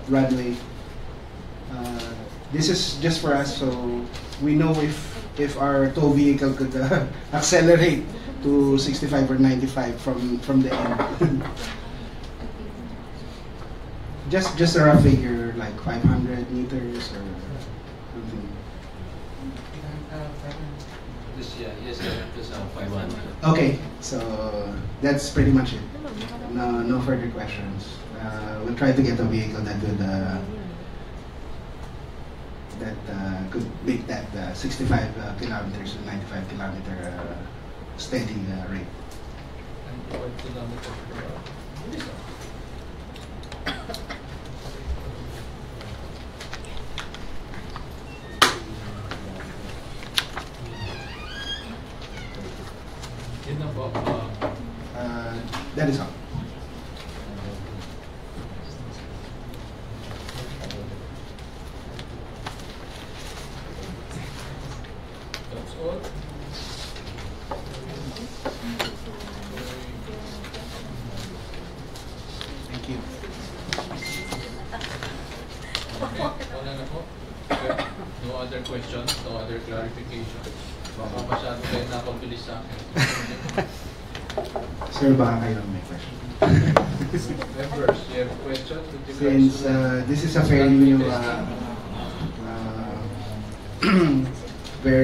runway. This is just for us, so we know if our tow vehicle could accelerate to 65 or 95 from the end. just a rough figure, like 500 meters or something. Yes, just 500. Okay, so that's pretty much it. No further questions. We'll try to get a vehicle that could make that 65 kilometers to 95 kilometer steady rate. And what kilometers per hour? Yun na po. That is all. That's all. Thank you. Okay, wala na po. Okay. No other questions, no other clarification. Baka masyado kayo napabilis sa akin. Sir, baka kayo may question. Members, you have questions with regards Since to this is a fairly new